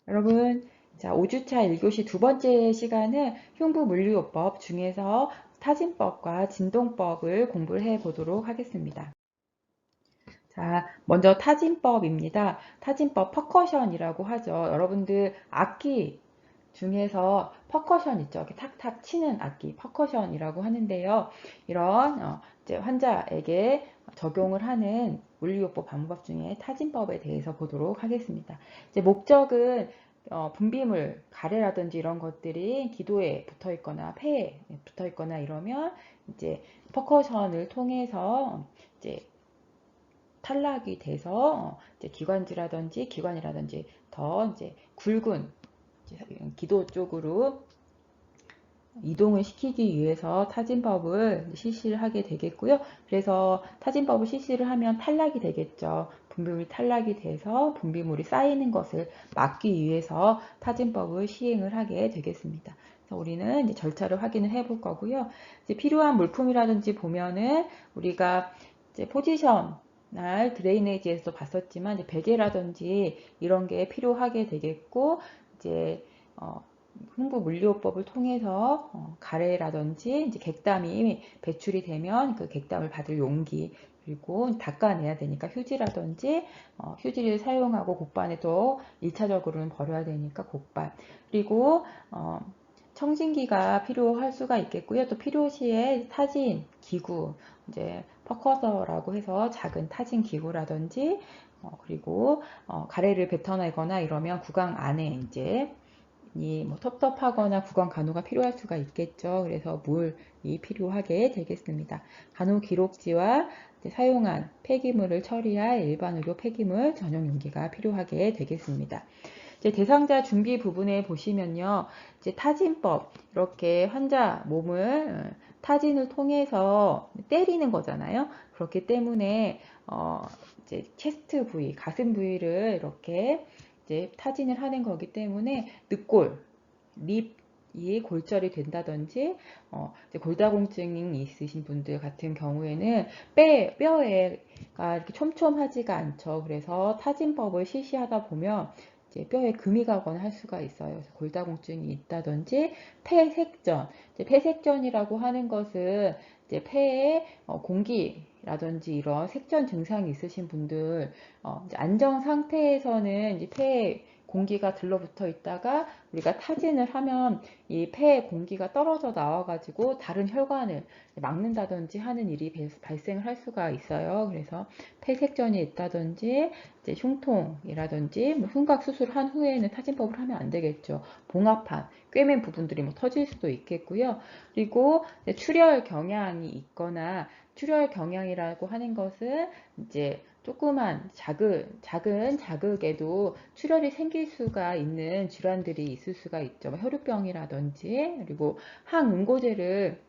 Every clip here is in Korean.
여러분, 자, 5주차 1교시 두 번째 시간은 흉부물리요법 중에서 타진법과 진동법을 공부를 해 보도록 하겠습니다. 자, 먼저 타진법입니다. 타진법 퍼커션이라고 하죠. 여러분들 악기 중에서 퍼커션 있죠. 이렇게 탁탁 치는 악기, 퍼커션이라고 하는데요. 이런 이제 환자에게 적용을 하는 물리요법 방법 중에 타진법에 대해서 보도록 하겠습니다. 이제 목적은 분비물, 가래라든지 이런 것들이 기도에 붙어 있거나 폐에 붙어 있거나 이러면 이제 퍼커션을 통해서 이제 탈락이 돼서 이제 기관이라든지 더 이제 굵은 기도 쪽으로 이동을 시키기 위해서 타진법을 실시를 하게 되겠고요. 그래서 타진법을 실시를 하면 탈락이 되겠죠. 분비물이 탈락이 돼서 분비물이 쌓이는 것을 막기 위해서 타진법을 시행을 하게 되겠습니다. 그래서 우리는 이제 절차를 확인을 해 볼 거고요. 이제 필요한 물품이라든지 보면은 우리가 이제 포지션 드레이네이지에서 봤었지만 이제 베개라든지 이런 게 필요하게 되겠고 이제 흉부 물리요법을 통해서 가래라든지 이제 객담이 배출이 되면 그 객담을 받을 용기 그리고 닦아내야 되니까 휴지라든지 휴지를 사용하고 곡반에도 1차적으로는 버려야 되니까 곡반 그리고 청진기가 필요할 수가 있겠고요. 또 필요시에 타진 기구 이제 퍼커서라고 해서 작은 타진 기구라든지 그리고 가래를 뱉어내거나 이러면 구강 안에 이제 뭐 텁텁하거나 구강 간호가 필요할 수가 있겠죠. 그래서 물이 필요하게 되겠습니다. 간호 기록지와 사용한 폐기물을 처리할 일반 의료 폐기물 전용 용기가 필요하게 되겠습니다. 이제 대상자 준비 부분에 보시면요. 이제 타진법, 이렇게 환자 몸을 타진을 통해서 때리는 거잖아요. 그렇기 때문에, 이제 체스트 부위, 가슴 부위를 이렇게 이제 타진을 하는 거기 때문에 늑골, 립이 골절이 된다든지 이제 골다공증이 있으신 분들 같은 경우에는 뼈에가 이렇게 촘촘하지가 않죠. 그래서 타진법을 실시하다 보면 이제 뼈에 금이 가거나 할 수가 있어요. 그래서 골다공증이 있다든지 폐색전, 이제 폐색전이라고 하는 것은 이제 폐에 공기라든지 이런 색전 증상이 있으신 분들 이제 안정 상태에서는 이제 폐에 공기가 들러붙어 있다가 우리가 타진을 하면 이 폐에 공기가 떨어져 나와가지고 다른 혈관을 막는다든지 하는 일이 발생을 할 수가 있어요. 그래서 폐색전이 있다든지 이제 흉통이라든지 뭐 흉곽 수술한 후에는 타진법을 하면 안 되겠죠. 봉합한 꿰맨 부분들이 뭐 터질 수도 있겠고요. 그리고 출혈 경향이 있거나 출혈 경향이라고 하는 것은 이제 조그만 작은 자극에도 출혈이 생길 수가 있는 질환들이 있을 수가 있죠. 뭐 혈우병이라든지 그리고 항응고제를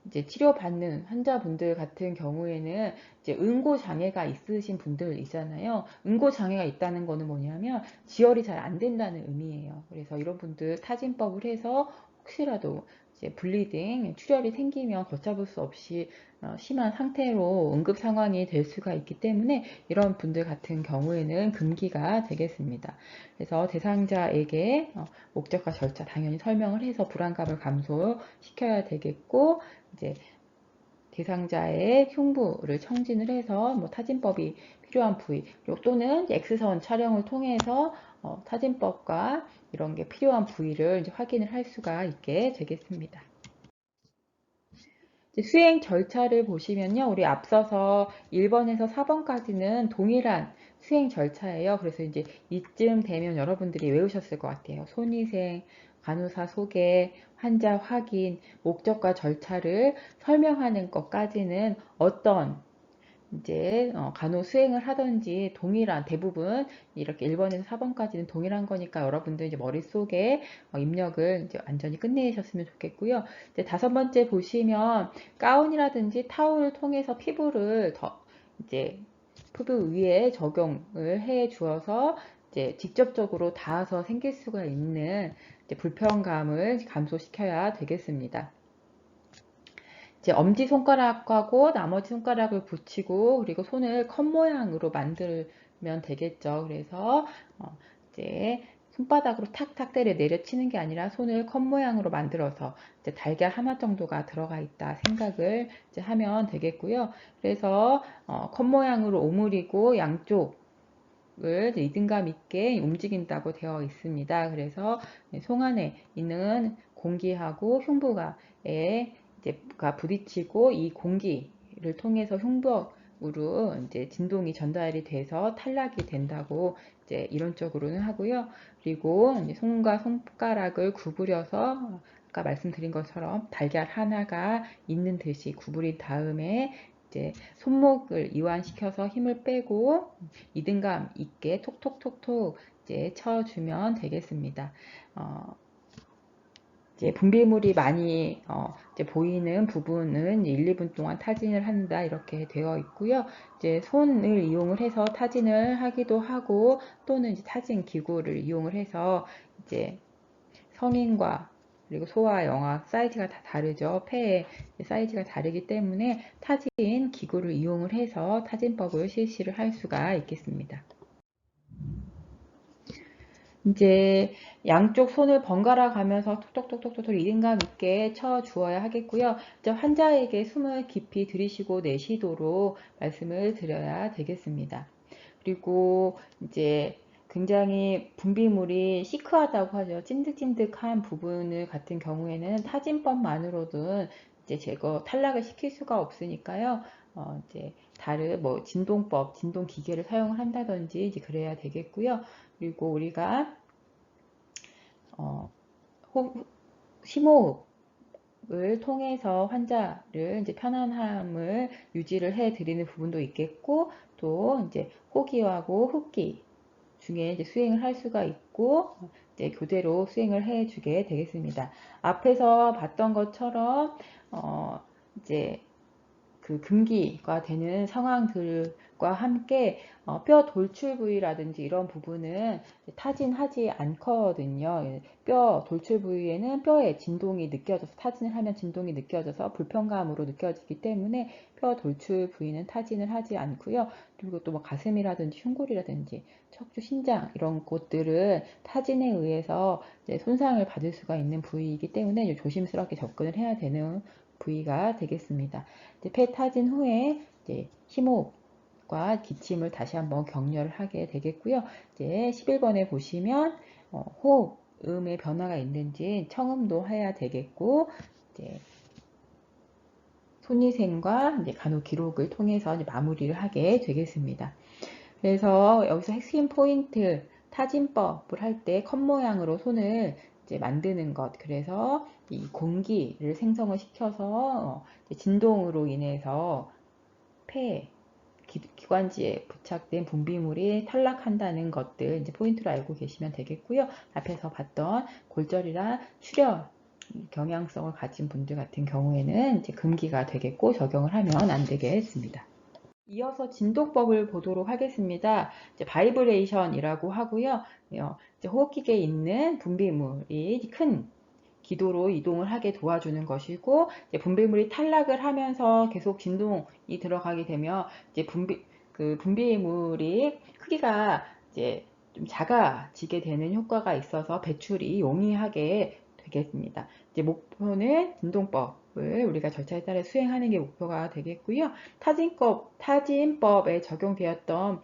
이제 치료받는 환자분들 같은 경우에는 이제 응고 장애가 있으신 분들 있잖아요. 응고 장애가 있다는 거는 뭐냐면 지혈이 잘 안 된다는 의미예요. 그래서 이런 분들 타진법을 해서 혹시라도 이제 블리딩, 출혈이 생기면 걷잡을 수 없이 심한 상태로 응급 상황이 될 수가 있기 때문에 이런 분들 같은 경우에는 금기가 되겠습니다. 그래서 대상자에게 목적과 절차 당연히 설명을 해서 불안감을 감소시켜야 되겠고 이제 대상자의 흉부를 청진을 해서 뭐 타진법이 필요한 부위 또는 X선 촬영을 통해서 타진법과 이런 게 필요한 부위를 이제 확인을 할 수가 있게 되겠습니다. 수행 절차를 보시면요. 우리 앞서서 1번에서 4번까지는 동일한 수행 절차예요. 그래서 이제 이쯤 되면 여러분들이 외우셨을 것 같아요. 손위생, 간호사 소개, 환자 확인, 목적과 절차를 설명하는 것까지는 어떤 이제 간호 수행을 하든지 동일한 대부분 이렇게 1번에서 4번까지는 동일한 거니까 여러분들 이제 머릿속에 입력을 이제 완전히 끝내셨으면 좋겠고요. 이제 5번째 보시면 가운이라든지 타올을 통해서 피부를 더 이제 피부 위에 적용을 해 주어서 이제 직접적으로 닿아서 생길 수가 있는 이제 불편감을 감소시켜야 되겠습니다. 이제 엄지손가락하고 나머지 손가락을 붙이고 그리고 손을 컵 모양으로 만들면 되겠죠. 그래서 이제 손바닥으로 탁탁 때려 내려치는 게 아니라 손을 컵 모양으로 만들어서 이제 달걀 하나 정도가 들어가 있다 생각을 이제 하면 되겠고요. 그래서 컵 모양으로 오므리고 양쪽을 리듬감 있게 움직인다고 되어 있습니다. 그래서 송 안에 있는 공기하고 흉부가에 이제가 부딪히고 이 공기를 통해서 흉부으로 이제 진동이 전달이 돼서 탈락이 된다고 이제 이론적으로는 하고요. 그리고 이제 손과 손가락을 구부려서 아까 말씀드린 것처럼 달걀 하나가 있는 듯이 구부린 다음에 이제 손목을 이완시켜서 힘을 빼고 리듬감 있게 톡톡톡톡 이제 쳐주면 되겠습니다. 이제 분비물이 많이 이제 보이는 부분은 1, 2분 동안 타진을 한다 이렇게 되어 있고요. 이제 손을 이용을 해서 타진을 하기도 하고 또는 이제 타진 기구를 이용을 해서 이제 성인과 그리고 소아, 영아 사이즈가 다 다르죠. 폐의 사이즈가 다르기 때문에 타진 기구를 이용을 해서 타진법을 실시를 할 수가 있겠습니다. 이제 양쪽 손을 번갈아 가면서 톡톡톡톡톡 리듬감 있게 쳐 주어야 하겠고요. 이제 환자에게 숨을 깊이 들이쉬고 내쉬도록 말씀을 드려야 되겠습니다. 그리고 이제 굉장히 분비물이 시크하다고 하죠. 찐득찐득한 부분을 같은 경우에는 타진법만으로도 이제 제거 탈락을 시킬 수가 없으니까요. 이제 다른 뭐 진동법, 진동 기계를 사용을 한다든지 이제 그래야 되겠고요. 그리고 우리가 심호흡을 통해서 환자를 이제 편안함을 유지를 해 드리는 부분도 있겠고, 또 이제 호기하고 흡기 중에 이제 수행을 할 수가 있고, 이제 교대로 수행을 해 주게 되겠습니다. 앞에서 봤던 것처럼 이제 그 금기가 되는 상황들과 함께 뼈 돌출 부위라든지 이런 부분은 타진하지 않거든요. 뼈 돌출 부위에는 뼈의 진동이 느껴져서 타진을 하면 진동이 느껴져서 불편감으로 느껴지기 때문에 뼈 돌출 부위는 타진을 하지 않고요. 그리고 또 뭐 가슴이라든지 흉골이라든지 척추, 신장 이런 곳들은 타진에 의해서 손상을 받을 수가 있는 부위이기 때문에 조심스럽게 접근을 해야 되는 부위가 되겠습니다. 폐 타진 후에 이제 심호흡과 기침을 다시 한번 격려를 하게 되겠고요. 이제 11번에 보시면 호흡, 음의 변화가 있는지 청음도 해야 되겠고, 이제 손위생과 이제 간호 기록을 통해서 이제 마무리를 하게 되겠습니다. 그래서 여기서 핵심 포인트 타진법을 할 때 컵 모양으로 손을 이제 만드는 것. 그래서 이 공기를 생성을 시켜서 진동으로 인해서 폐 기관지에 부착된 분비물이 탈락한다는 것들 이제 포인트로 알고 계시면 되겠고요. 앞에서 봤던 골절이나 출혈 경향성을 가진 분들 같은 경우에는 이제 금기가 되겠고 적용을 하면 안 되겠습니다. 이어서 진동법을 보도록 하겠습니다. 이제 바이브레이션이라고 하고요. 이제 호흡기계에 있는 분비물이 큰 기도로 이동을 하게 도와주는 것이고, 이제 분비물이 탈락을 하면서 계속 진동이 들어가게 되면 이제 분비물이 크기가 이제 좀 작아지게 되는 효과가 있어서 배출이 용이하게 되겠습니다. 이제 목표는 진동법을 우리가 절차에 따라 수행하는 게 목표가 되겠고요. 타진법에 적용되었던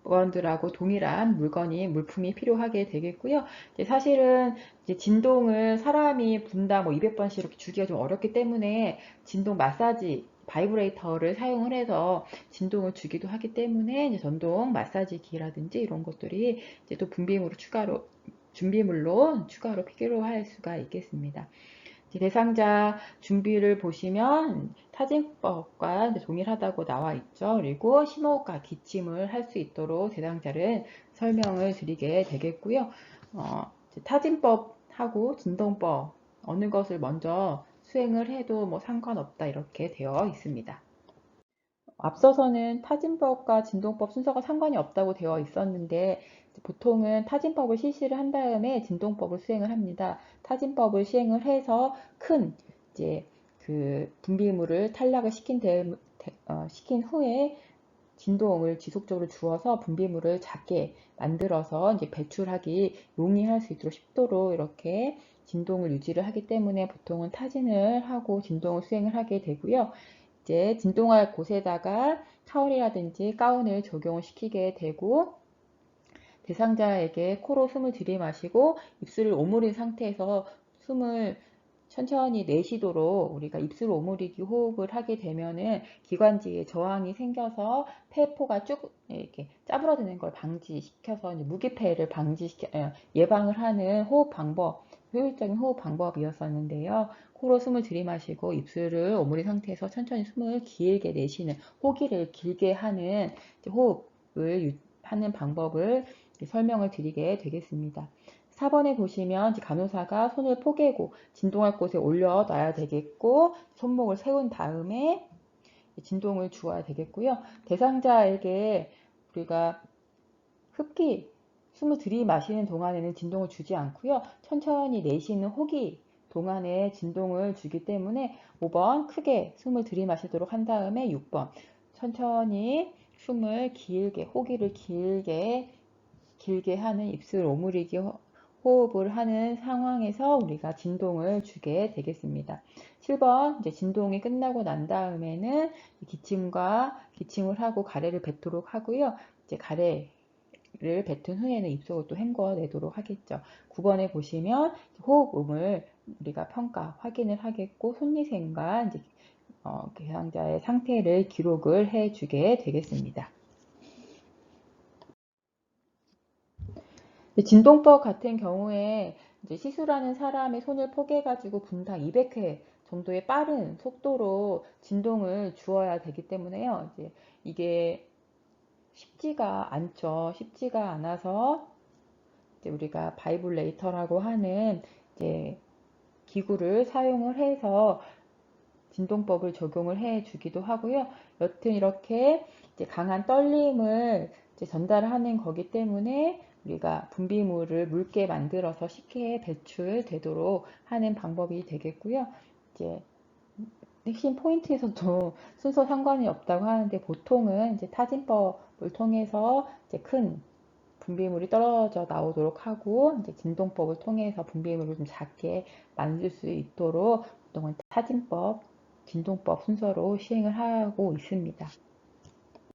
물건들하고 동일한 물품이 필요하게 되겠고요. 사실은 이제 진동을 사람이 분당 뭐 200번씩 이렇게 주기가 좀 어렵기 때문에 진동 마사지 바이브레이터를 사용을 해서 진동을 주기도 하기 때문에 이제 전동 마사지기라든지 이런 것들이 이제 또 준비물로 추가로 필요할 수가 있겠습니다. 대상자 준비를 보시면 타진법과 동일하다고 나와 있죠. 그리고 심호흡과 기침을 할 수 있도록 대상자를 설명을 드리게 되겠고요. 타진법하고 진동법 어느 것을 먼저 수행을 해도 뭐 상관없다 이렇게 되어 있습니다. 앞서서는 타진법과 진동법 순서가 상관이 없다고 되어 있었는데 보통은 타진법을 실시를 한 다음에 진동법을 수행을 합니다. 타진법을 시행을 해서 큰 이제 그 분비물을 탈락을 시킨 후에 진동을 지속적으로 주어서 분비물을 작게 만들어서 이제 배출하기 용이할 수 있도록 10도로 이렇게 진동을 유지를 하기 때문에 보통은 타진을 하고 진동을 수행을 하게 되고요. 이제 진동할 곳에다가 타월이라든지 가운을 적용을 시키게 되고 대상자에게 코로 숨을 들이마시고 입술을 오므린 상태에서 숨을 천천히 내쉬도록 우리가 입술 오므리기 호흡을 하게 되면은 기관지에 저항이 생겨서 폐포가 쭉 이렇게 짜부러지는 걸 방지시켜서 무기폐를 예방을 하는 호흡 방법, 효율적인 호흡 방법이었었는데요. 코로 숨을 들이마시고 입술을 오므린 상태에서 천천히 숨을 길게 내쉬는 호기를 길게 하는 호흡을 하는 방법을 설명을 드리게 되겠습니다. 4번에 보시면 간호사가 손을 포개고 진동할 곳에 올려놔야 되겠고 손목을 세운 다음에 진동을 주어야 되겠고요. 대상자에게 우리가 숨을 들이마시는 동안에는 진동을 주지 않고요. 천천히 내쉬는 호기 동안에 진동을 주기 때문에 5번 크게 숨을 들이마시도록 한 다음에 6번 천천히 숨을 길게 호기를 길게 하는 입술 오므리기 호흡을 하는 상황에서 우리가 진동을 주게 되겠습니다. 7번 이제 진동이 끝나고 난 다음에는 기침을 하고 가래를 뱉도록 하고요. 이제 가래를 뱉은 후에는 입속을 또 헹궈내도록 하겠죠. 9번에 보시면 호흡음을 우리가 확인을 하겠고 손위생과 이제 대상자의 상태를 기록을 해주게 되겠습니다. 진동법 같은 경우에 이제 시술하는 사람의 손을 포개가지고 분당 200회 정도의 빠른 속도로 진동을 주어야 되기 때문에요. 이제 이게 쉽지가 않죠. 쉽지가 않아서 이제 우리가 바이블레이터라고 하는 이제 기구를 사용을 해서 진동법을 적용을 해 주기도 하고요. 여튼 이렇게 이제 강한 떨림을 이제 전달하는 거기 때문에 우리가 분비물을 묽게 만들어서 쉽게 배출되도록 하는 방법이 되겠고요. 이제 핵심 포인트에서도 순서 상관이 없다고 하는데 보통은 이제 타진법을 통해서 이제 큰 분비물이 떨어져 나오도록 하고 이제 진동법을 통해서 분비물을 좀 작게 만들 수 있도록 보통은 타진법, 진동법 순서로 시행을 하고 있습니다.